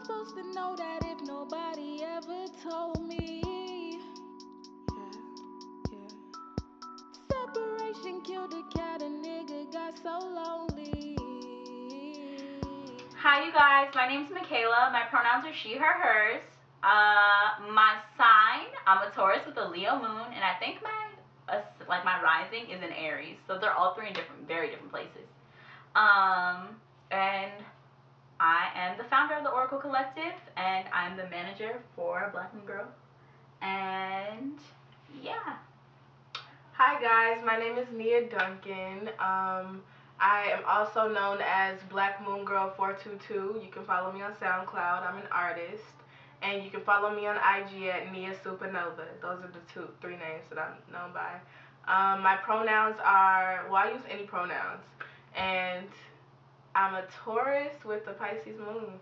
supposed to know that if nobody ever told me? Separation killed a cat, a nigga got so lonely. Hi you guys, my name's Michaela. My pronouns are she, her, hers. My sign, I'm a Taurus with a Leo moon, and I think my rising is in Aries. So they're all three in very different places. And I am the founder of the Oracle Collective, and I'm the manager for Black Moon Girl. And yeah. Hi guys, my name is Nia Duncan. I am also known as Black Moon Girl 422. You can follow me on Soundcloud. I'm an artist. And you can follow me on IG at Nia Supernova. Those are the three names that I'm known by. My pronouns are, well, I use any pronouns. And I'm a Taurus with a Pisces moon.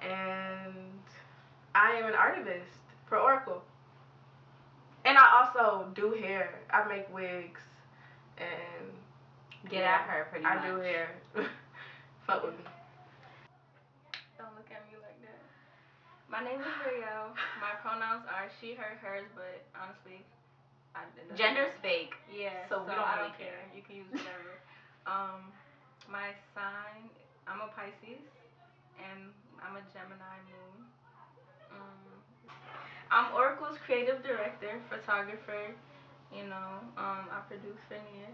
And I am an artivist for Oracle. And I also do hair. I make wigs. And get at her pretty much. I do hair. Fuck with me. Don't look at me like that. My name is Rio. My pronouns are she, her, hers, but honestly, gender's fake. Yeah, so we I don't don't care. You can use whatever. My sign, I'm a Pisces, and I'm a Gemini moon. I'm Oracle's creative director, photographer. You know, I produce for Nia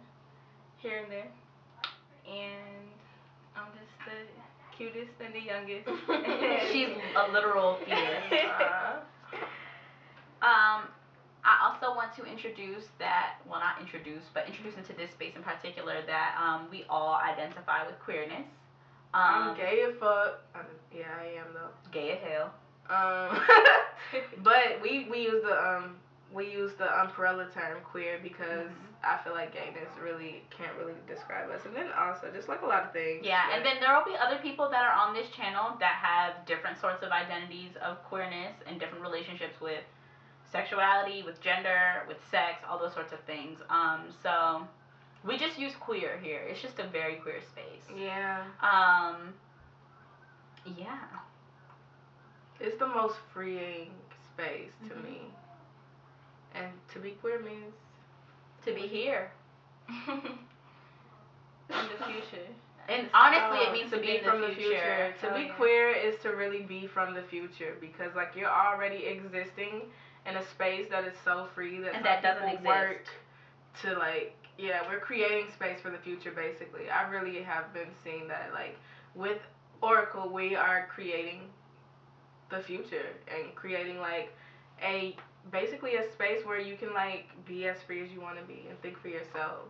here and there, and I'm just the cutest and the youngest. She's a literal fetus. I also want to introduce that, well, not introduce, but introduce into this space in particular that we all identify with queerness. I'm gay as fuck. Yeah, I am though. Gay as hell. But we use the umbrella term queer because I feel like gayness can't really describe us. And then also just like a lot of things. Yeah, and then there will be other people that are on this channel that have different sorts of identities of queerness and different relationships with sexuality, with gender, with sex, all those sorts of things. So we just use queer here. It's just a very queer space. Yeah. Yeah. It's the most freeing space to me. And to be queer means to be here. In the future. And honestly, it means to be from the future. To be queer is to really be from the future, because like you're already existing in a space that is so free that and that doesn't exist. Work to like, yeah, we're creating space for the future basically. I really have been seeing that, like with Oracle we are creating the future and creating like basically a space where you can like be as free as you want to be and think for yourself.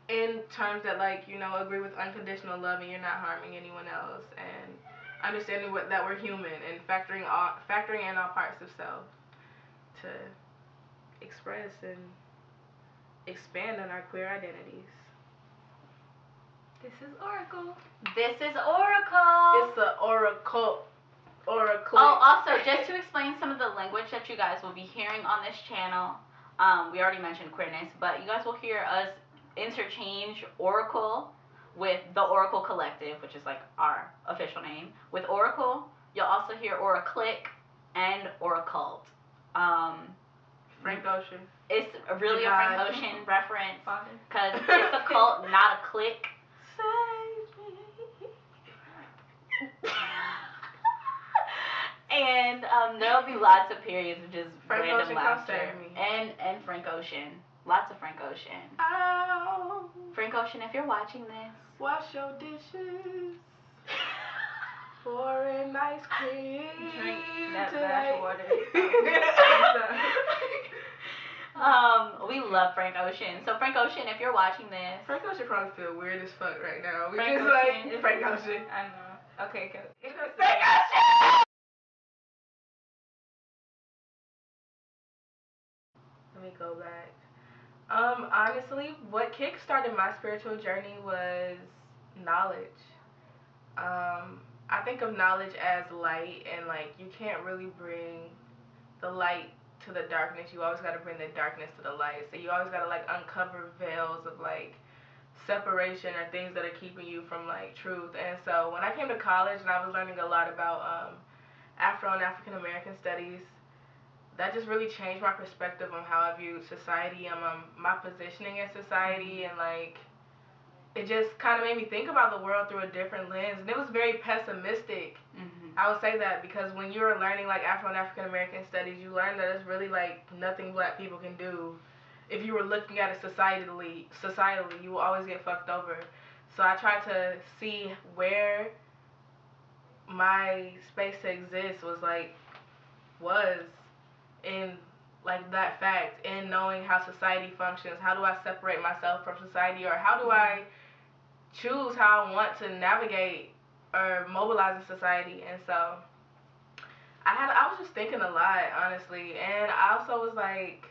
In terms that like, you know, agree with unconditional love and you're not harming anyone else, and understanding that we're human and factoring in all parts of self to express and expand on our queer identities. This is Oracle. This is Oracle. It's the Oracle. Oh, also, just to explain some of the language that you guys will be hearing on this channel, we already mentioned queerness, but you guys will hear us interchange Oracle with the Oracle Collective, which is like our official name. With Oracle, you'll also hear O.R.A.C.L.E and O.R.A.C.L.E. Frank Ocean. It's really a Frank Ocean reference, because it's a cult, not a clique. Save me. And there'll be lots of periods of just Frank random Ocean, laughter. And Frank Ocean. Lots of Frank Ocean. Oh. Frank Ocean, if you're watching this, wash your dishes. Pour in ice cream. Drink that bath water. we love Frank Ocean. So Frank Ocean, if you're watching this, Frank Ocean probably feel weird as fuck right now. We Frank just Ocean. like Frank Ocean. I know. Okay, go. Frank Ocean. Let me go back. Honestly, what kickstarted my spiritual journey was knowledge. I think of knowledge as light, and like you can't really bring the light to the darkness. You always got to bring the darkness to the light. So you always got to like uncover veils of like separation or things that are keeping you from like truth. And so when I came to college and I was learning a lot about Afro and African American studies, that just really changed my perspective on how I viewed society and my positioning in society, and like it just kind of made me think about the world through a different lens, and it was very pessimistic. I would say that because when you're learning like Afro and African American studies, you learn that it's really like nothing black people can do. If you were looking at it societally, you will always get fucked over. So I tried to see where my space to exist was in like that fact, in knowing how society functions. How do I separate myself from society, or how do I choose how I want to navigate or mobilize in society? And so I was just thinking a lot, honestly, and I also was like,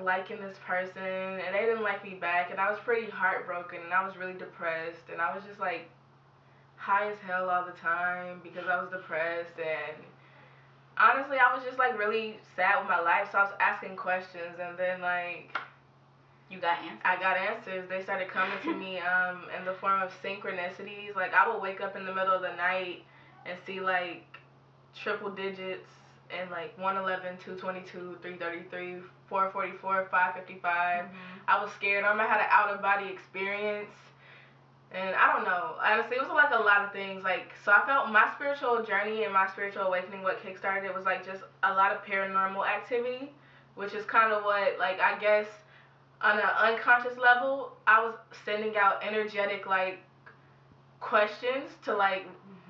liking this person, and they didn't like me back, and I was pretty heartbroken, and I was really depressed, and I was just like high as hell all the time because I was depressed, and honestly I was just like really sad with my life. So I was asking questions, and then like you got answers. I got answers. They started coming to me in the form of synchronicities. Like I would wake up in the middle of the night and see like triple digits and like 111, 222, 333, 444, 555. I was scared. I had an out of body experience, and I don't know. Honestly, it was like a lot of things. Like, so I felt my spiritual journey and my spiritual awakening, what kickstarted it was like just a lot of paranormal activity, which is kind of what, like, I guess on an unconscious level, I was sending out energetic like questions to like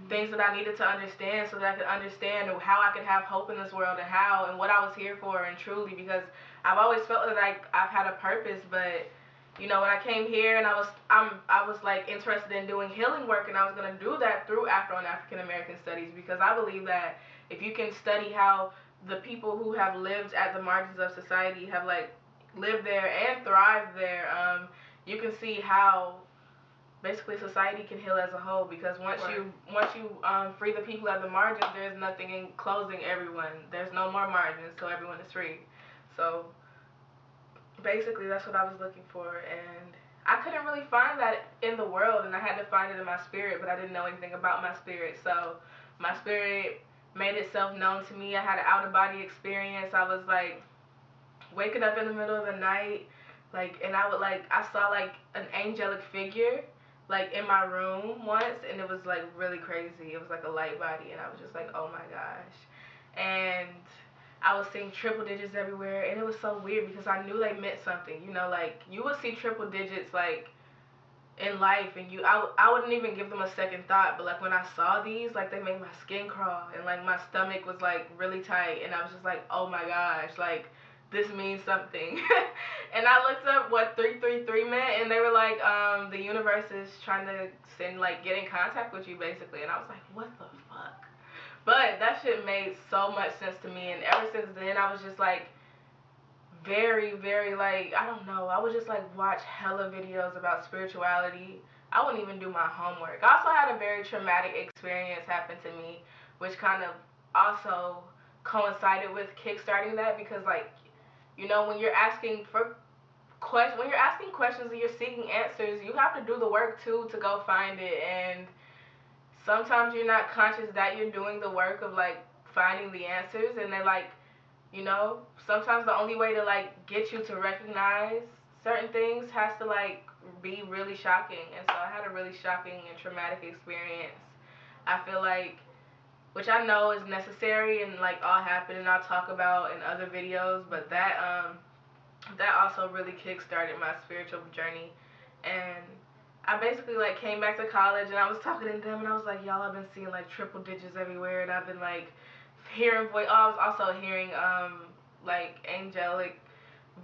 things that I needed to understand, so that I could understand how I could have hope in this world, and what I was here for, and truly, because I've always felt like I've had a purpose. But you know, when I came here and I was like interested in doing healing work, and I was going to do that through Afro and African American studies, because I believe that if you can study how the people who have lived at the margins of society have like lived there and thrived there, you can see how basically society can heal as a whole. Because once you free the people at the margins, there's nothing enclosing everyone. There's no more margins, so everyone is free. So basically that's what I was looking for, and I couldn't really find that in the world, and I had to find it in my spirit, but I didn't know anything about my spirit. So my spirit made itself known to me. I had an out of body experience. I was like waking up in the middle of the night, like, and I saw like an angelic figure like in my room once, and it was like really crazy. It was like a light body, and I was just like, oh my gosh. And I was seeing triple digits everywhere, and it was so weird because I knew they meant something. You know, like you would see triple digits like in life, and I wouldn't even give them a second thought. But like when I saw these, like they made my skin crawl, and like my stomach was like really tight, and I was just like, oh my gosh, like this means something. And I looked up what 333 meant, and they were like, the universe is trying to get in contact with you, basically. And I was like, what the fuck? But that shit made so much sense to me, and ever since then, I was just like very, very like, I don't know, I would just like watch hella videos about spirituality. I wouldn't even do my homework. I also had a very traumatic experience happen to me, which kind of also coincided with kickstarting that, because like, you know, when you're asking questions and you're seeking answers, you have to do the work too to go find it. And sometimes you're not conscious that you're doing the work of like finding the answers, and then like, you know, sometimes the only way to like get you to recognize certain things has to like be really shocking. And so I had a really shocking and traumatic experience, I feel like, which I know is necessary and like all happened and I'll talk about in other videos, but that also really kick-started my spiritual journey. And I basically like came back to college, and I was talking to them, and I was like, y'all, I've been seeing like triple digits everywhere, and I've been like hearing I was also hearing like angelic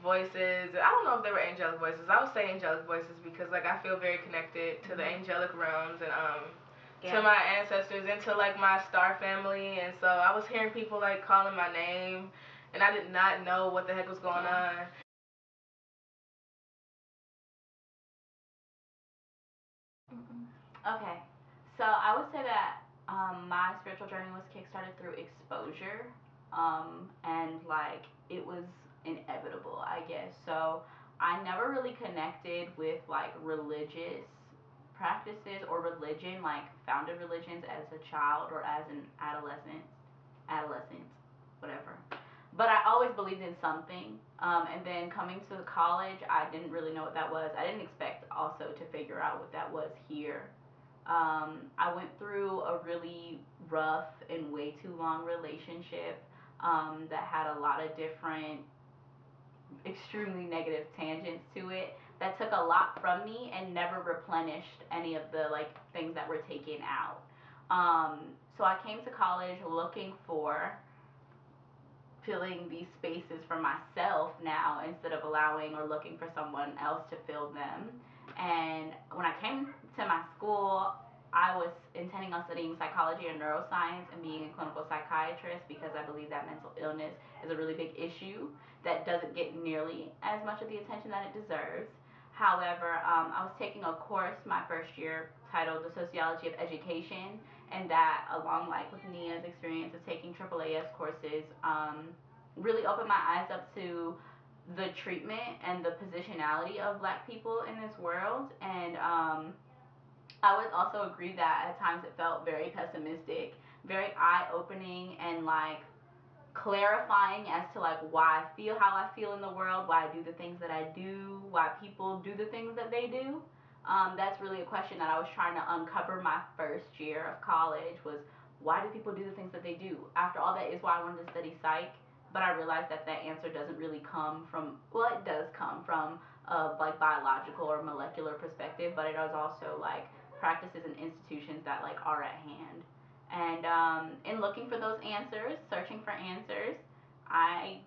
voices. I don't know if they were angelic voices. I would say angelic voices because like I feel very connected to the angelic realms, and to my ancestors, and to like my star family. And so I was hearing people like calling my name, and I did not know what the heck was going on. Okay, so I would say that my spiritual journey was kickstarted through exposure, and like it was inevitable, I guess. So I never really connected with like religious practices or religion, like founded religions as a child or as an adolescent, whatever. But I always believed in something. And then coming to college, I didn't really know what that was. I didn't expect also to figure out what that was here. I went through a really rough and way too long relationship that had a lot of different extremely negative tangents to it that took a lot from me and never replenished any of the like things that were taken out. So I came to college looking for filling these spaces for myself now instead of allowing or looking for someone else to fill them. And when I came to my school, I was intending on studying psychology and neuroscience and being a clinical psychiatrist because I believe that mental illness is a really big issue that doesn't get nearly as much of the attention that it deserves. However, I was taking a course my first year titled The Sociology of Education, and that, along like with Nia's experience of taking AAAS courses, really opened my eyes up to the treatment and the positionality of Black people in this world. And I would also agree that at times it felt very pessimistic, very eye-opening, and like clarifying as to like why I feel how I feel in the world, why I do the things that I do, why people do the things that they do. That's really a question that I was trying to uncover my first year of college was why do people do the things that they do? After all, that is why I wanted to study psych, but I realized that that answer doesn't really come from, well, it does come from a like biological or molecular perspective, but it is also like practices and institutions that like are at hand. And in looking for those answers, searching for answers, I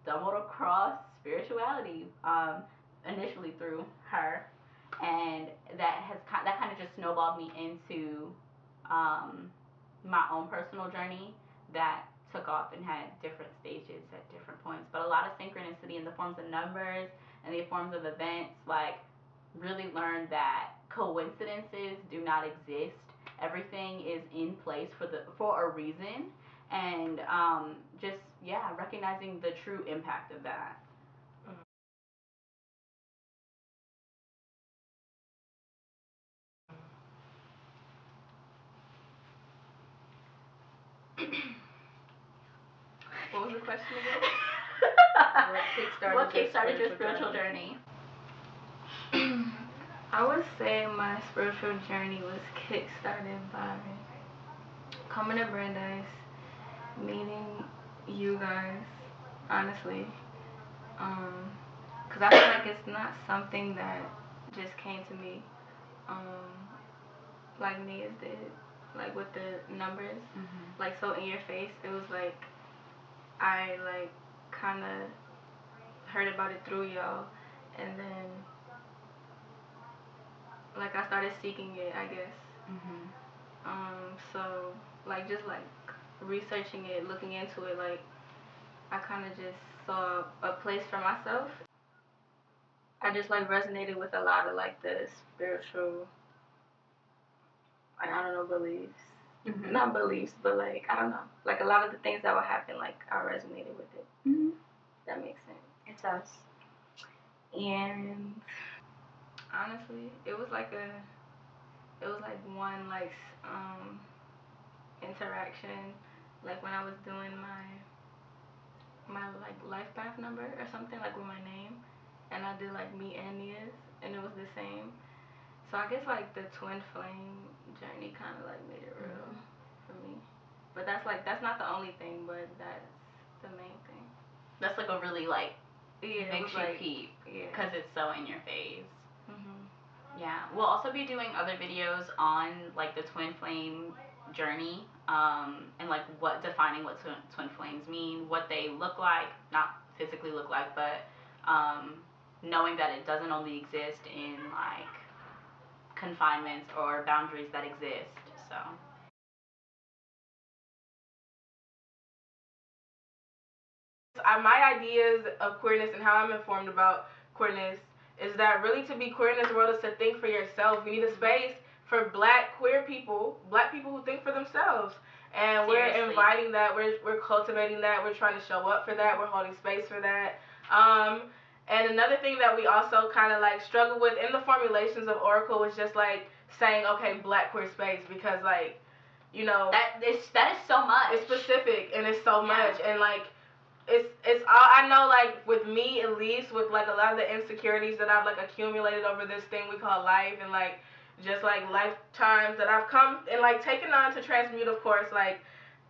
stumbled across spirituality initially through her, and that kind of just snowballed me into my own personal journey that took off and had different stages at different points. But a lot of synchronicity in the forms of numbers and the forms of events, like really learned that coincidences do not exist. Everything is in place for a reason, and just yeah, recognizing the true impact of that. What was the question again? What kickstarted your spiritual journey? I would say my spiritual journey was kickstarted by coming to Brandeis, meeting you guys, honestly. Because I feel like it's not something that just came to me, like Nia's did, like with the numbers, like so in your face. It was like I like kind of heard about it through y'all, and then like I started seeking it, I guess. So like just like researching it, looking into it, like I kind of just saw a place for myself. I just like resonated with a lot of like the spiritual, like I don't know, beliefs. Not beliefs, but like I don't know, like a lot of the things that would happen, like I resonated with it. That makes sense. It does. And honestly, it was like one like interaction, like when I was doing my like life path number or something, like with my name, and I did like me and Nia's, and it was the same. So I guess like the twin flame journey kind of like made it real for me. But that's not the only thing, but that's the main thing. That's like a really like makes you like, peep because it's so in your face. Mhm. Yeah, we'll also be doing other videos on like the twin flame journey, and like defining what twin flames mean, what they look like, not physically look like, but knowing that it doesn't only exist in like confinements or boundaries that exist. So my ideas of queerness and how I'm informed about queerness is that really to be queer in this world is to think for yourself. We need a space for Black queer people, Black people who think for themselves. And seriously, we're inviting that, we're cultivating that, we're trying to show up for that, we're holding space for that. And another thing that we also kind of like struggle with in the formulations of Oracle was just like saying, okay, black queer space, because like, you know, that is so much. It's specific and it's so much, and like it's all I know. Like with me, at least, with like a lot of the insecurities that I've like accumulated over this thing we call life, and like just like lifetimes that I've come and like taken on to transmute. Of course, like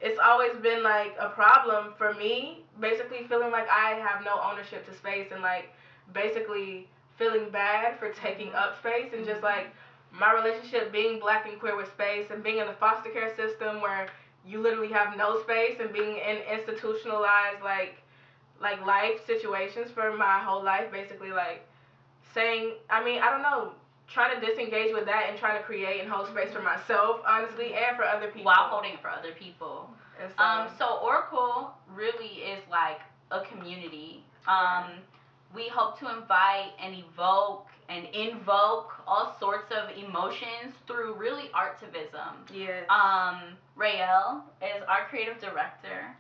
it's always been like a problem for me, basically feeling like I have no ownership to space, and like basically feeling bad for taking up space, and just like my relationship being black and queer with space, and being in the foster care system where you literally have no space, and being in institutionalized like life situations for my whole life, basically like saying, I mean, I don't know, trying to disengage with that and trying to create and hold space for myself, honestly, and for other people. While holding it for other people. So Oracle really is like a community. We hope to invite and evoke and invoke all sorts of emotions through really artivism. Yes. Rael is our creative director.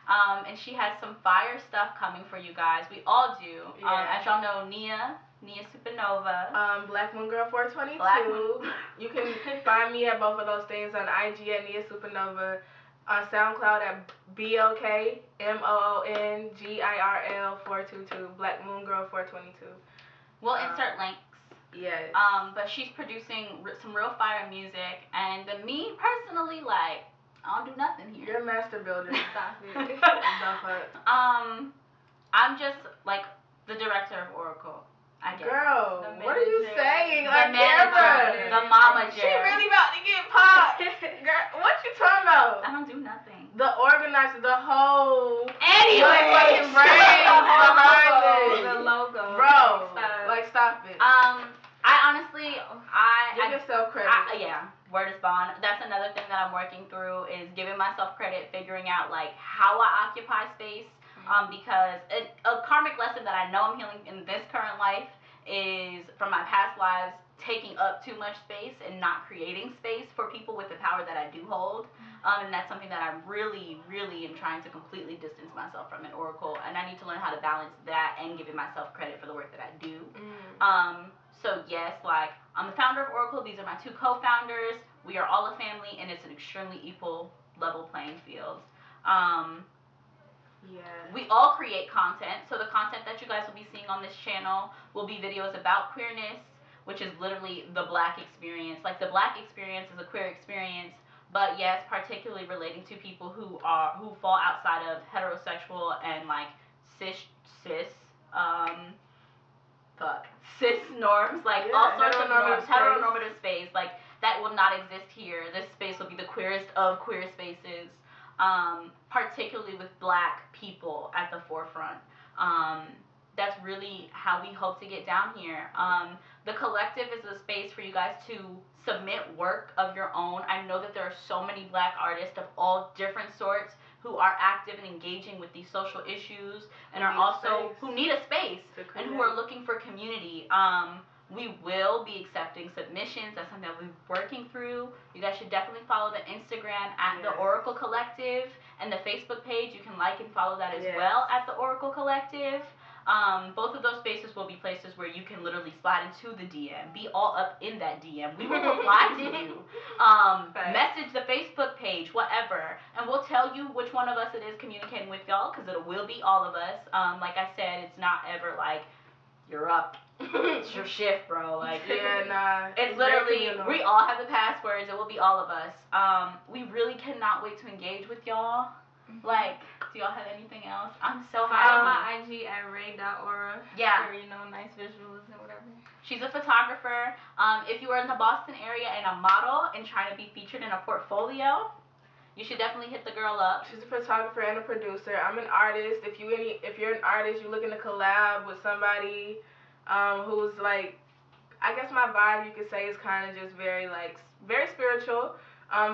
And she has some fire stuff coming for you guys. We all do. As y'all know, Nia Supernova. Black Moon Girl 422. You can find me at both of those things on IG at Nia Supernova, on SoundCloud at BOKMOONGIRL 422, Black Moon Girl 422. We'll insert links. Yes. But she's producing some real fire music, and me personally, like, I don't do nothing here. You're a master builder. Stop it. I'm just like the director of O.R.A.C.L.E. I guess. Girl, what are you saying? The manager, the mamager. She really about to get popped. Girl, what you talking about? I don't do nothing. The organizer, the whole anyway, fucking brains behind it. The logo. Bro, like stop it. I honestly, give yourself credit. Word is bond. That's another thing that I'm working through, is giving myself credit, figuring out like how I occupy space. Because a karmic lesson that I know I'm healing in this current life is from my past lives, taking up too much space and not creating space for people with the power that I do hold. And that's something that I really, really am trying to completely distance myself from in O.R.A.C.L.E. And I need to learn how to balance that and giving myself credit for the work that I do. So yes, like, I'm the founder of O.R.A.C.L.E. These are my two co-founders. We are all a family, and it's an extremely equal, level playing field. We all create content, so the content that you guys will be seeing on this channel will be videos about queerness, which is literally the black experience. Like, the black experience is a queer experience, but yes, particularly relating to people who fall outside of heterosexual and like cis norms, like all sorts of norms, heteronormative space, like that will not exist here. This space will be the queerest of queer spaces. Particularly with black people at the forefront. That's really how we hope to get down here. The collective is a space for you guys to submit work of your own. I know that there are so many black artists of all different sorts who are active and engaging with these social issues, and who need a space and who are looking for community. We will be accepting submissions. That's something that we're working through. You guys should definitely follow the Instagram at the O.R.A.C.L.E. Collective, and the Facebook page. You can like and follow that as well at the O.R.A.C.L.E. Collective. Both of those spaces will be places where you can literally slide into the DM, be all up in that DM. We will reply to you. Message the Facebook page, whatever, and we'll tell you which one of us it is communicating with y'all, because it will be all of us. Like I said, it's not ever like, you're up. It's your shift, bro. Like, it's literally, we all have the passwords. It will be all of us. We really cannot wait to engage with y'all. Like, do y'all have anything else? I'm so happy. Follow my IG at ray.aura. Yeah. For, nice visuals and whatever. She's a photographer. If you are in the Boston area and a model and trying to be featured in a portfolio, you should definitely hit the girl up. She's a photographer and a producer. I'm an artist. If you're an artist, you're looking to collab with somebody who's like, I guess my vibe, you could say, is kind of just very spiritual,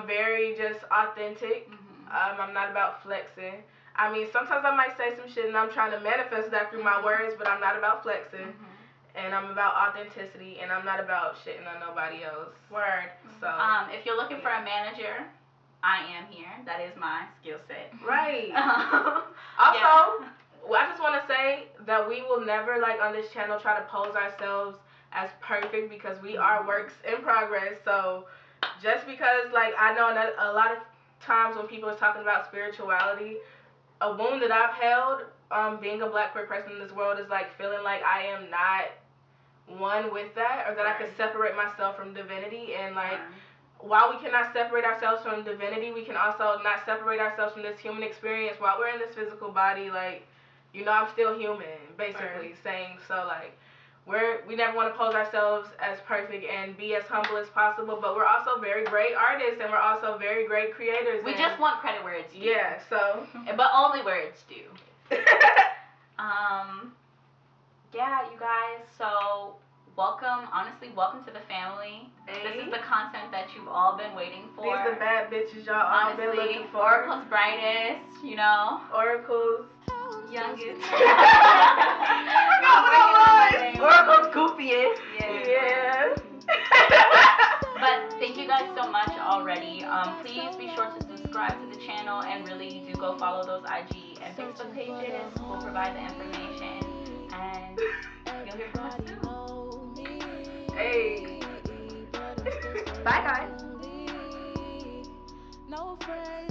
very just authentic. I'm not about flexing. I mean, sometimes I might say some shit and I'm trying to manifest that through my words, but I'm not about flexing. And I'm about authenticity, and I'm not about shitting on nobody else. Word. So, if you're looking for a manager, I am here. That is my skill set. Right. Also, I just want to say that we will never, on this channel, try to pose ourselves as perfect because we are works in progress. So just because, like, I know a lot of times when people are talking about spirituality, a wound that I've held, being a black queer person in this world, is like feeling like I am not one with that, or that I could separate myself from divinity. And like, while we cannot separate ourselves from divinity, we can also not separate ourselves from this human experience. While we're in this physical body, like, you know, I'm still human, basically saying. So like, we never want to pose ourselves as perfect and be as humble as possible, but we're also very great artists, and we're also very great creators. We just want credit where it's due. Yeah, so. But only where it's due. Yeah, you guys, so welcome to the family. Hey. This is the content that you've all been waiting for. These are the bad bitches y'all all been looking for. Oracle's brightest, you know. Oracle's youngest. Oracle's goofiest. Yeah. But thank you guys so much already. Please be sure to subscribe to the channel, and really do go follow those IG and Facebook pages. We'll provide the information, and you'll hear from us soon. Hey. Bye, guys. No friend.